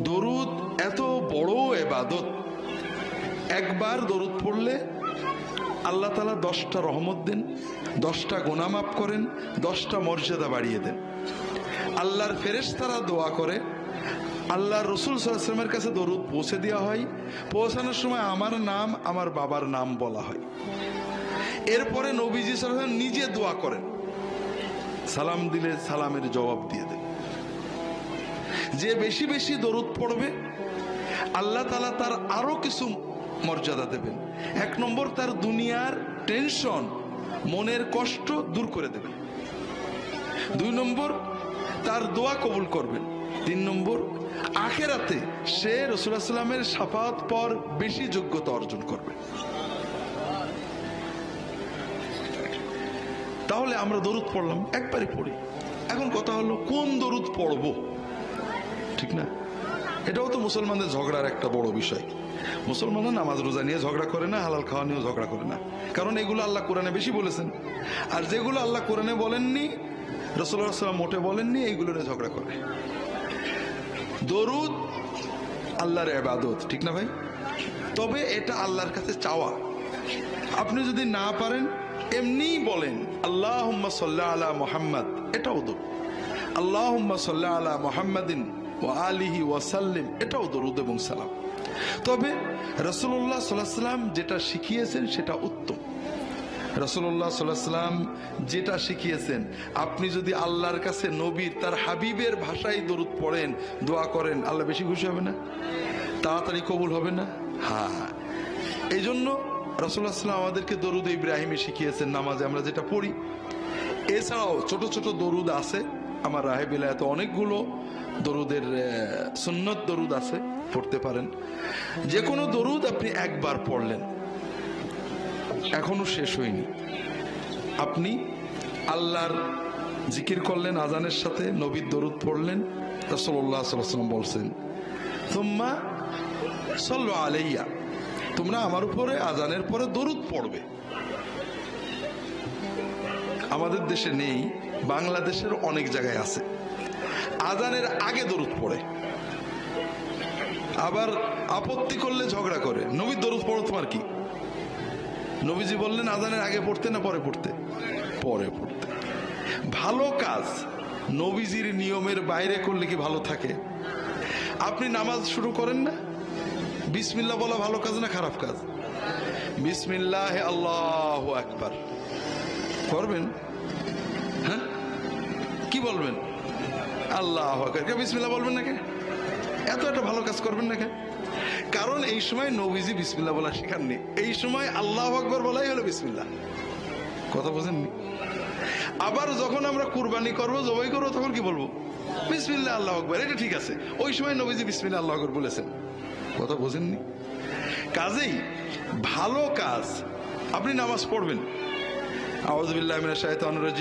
দরুদ এত বড় ইবাদত, একবার দরুদ পড়লে আল্লাহ তাআলা 10টা রহমত দেন, 10টা গুনাহ মাফ করেন, 10টা মর্যাদা বাড়িয়ে দেন। আল্লাহর ফেরেশতারা দোয়া করে, আল্লাহর রাসূল সাল্লাল্লাহু আলাইহি ওয়াসাল্লামের কাছে দরুদ পৌঁছে দেওয়া হয়। পৌঁছানোর সময় আমার নাম, আমার বাবার নাম বলা হয়। এরপরে নবীজি সাল্লাল্লাহু আলাইহি ওয়াসাল্লাম নিজে দোয়া করেন, সালাম দিলে সালামের জবাব দিয়ে দেন। যে বেশি বেশি দরুদ পড়বে আল্লাহ তাআলা তার আরো কিছু মর্যাদা দেবেন। 1 নম্বর, তার দুনিয়ার টেনশন, মনের কষ্ট দূর করে দেবেন। 2 নম্বর, তার দোয়া কবুল করবেন। 3 নম্বর, আখিরাতে সে রাসূলুল্লাহ সাল্লাল্লাহু আলাইহি ওয়াসাল্লামের শাফাআত পর বেশি যোগ্যতা অর্জন করবে। তাহলে আমরা দরুদ পড়লাম, একবারই পড়ি। এখন কথা হলো কোন দরুদ পড়ব, ঠিক না? এটাও তো মুসলমানদের ঝগড়ার একটা বড় বিষয়। মুসলমানরা নামাজ রোজা নিয়ে ঝগড়া করে না, হালাল খাওয়া নিয়েও ঝগড়া করে না, কারণ এগুলো আল্লাহ কোরআনে বেশি বলেছেন। আর যেগুলো আল্লাহ কোরআনে বলেননি, রাসূলুল্লাহ সাল্লাল্লাহু আলাইহি ওয়াসাল্লাম মোটে বলেননি, এইগুলো নিয়ে ঝগড়া করে। দরুদ আল্লাহর ইবাদত, ঠিক না ভাই? তবে এটা আল্লাহর কাছে চাওয়া। আপনি যদি না পারেন এমনিই বলেন আল্লাহুম্মা সাল্লি আলা মুহাম্মাদ, এটাও দরুদ। আল্লাহুম্মা সাল্লি আলা মুহাম্মাদিন ওয়া আলিহি ওয়া সাল্লিম, এটাও দরুদ এবং সালাম। তবে রাসূলুল্লাহ সাল্লাল্লাহু আলাইহি ওয়াসাল্লাম যেটা শিখিয়েছেন সেটা উত্তম। রাসূলুল্লাহ সাল্লাল্লাহু আলাইহি ওয়াসাল্লাম যেটা শিখিয়েছেন, আপনি যদি আল্লাহর কাছে নবীর, তার হাবিবের ভাষায় দরুদ পড়েন, দোয়া করেন, আল্লাহ বেশি খুশি হবে না? তাড়াতাড়ি কবুল হবে না? হ্যাঁ, এই জন্য রাসূলুল্লাহ সাল্লাল্লাহু আলাইহি ওয়াসাল্লাম আমাদেরকে দরুদ ইব্রাহিমী শিখিয়েছেন, নামাজে আমরা যেটা পড়ি। এছাড়াও ছোট ছোট দরুদ আছে, আমার রাহে বিলায়াতে অনেকগুলো দরুদের সুন্নত দরুদ আছে, পড়তে পারেন। যে কোনো দরুদ আপনি একবার পড়লেন, এখনো শেষ হয়নি, আপনি আল্লাহর জিকির করলেন আজানের সাথে, নবীর দরুদ পড়লেন। রাসূলুল্লাহ সাল্লাল্লাহু আলাইহি ওয়াসাল্লাম বলছেন, সুম্মা সাল্লু আলাইয়া, তোমরা আমার উপরে আজানের পরে দরুদ পড়বে। আমাদের দেশে নেই, বাংলাদেশের অনেক জায়গায় আছে, আজানের আগে দরুদ পড়ে, আবার আপত্তি করলে ঝগড়া করে, নবীর দরুদ পড়ো, তোমার কি? নবীজি বললেন আজানের আগে পড়তে না পরে পড়তে? পরে পড়তে। ভালো কাজ নবীজির নিয়মের বাইরে করলে কি ভালো থাকে? আপনি নামাজ শুরু করেন না, বিসমিল্লাহ বলা ভালো কাজ না খারাপ কাজ? বিসমিল্লাহ আল্লাহু আকবার করবেন, হ্যাঁ? কি বলবেন? আল্লাহু আকবার, কে বিসমিল্লাহ বলবেন না? কে এত একটা ভালো কাজ করবেন না? কে? কারণ এই সময় নবীজি বিসমিল্লাহ বলা শেখাননি, এই সময় আল্লাহু আকবার বলাই হলো বিসমিল্লাহ। কথা বোঝেননি? আবার যখন আমরা কুরবানি করবো, জবাই করবো, তখন কি বলবো? বিসমিল্লাহ আল্লাহু আকবার, এটা ঠিক আছে, ওই সময় নবীজি বিসমিল্লাহ আল্লাহু আকবার বলেছেন। কথা বোঝেননি? কাজেই ভালো কাজ, আপনি নামাজ পড়বেন, আউযু বিল্লাহি মিনাশ শাইতানির রাজিম।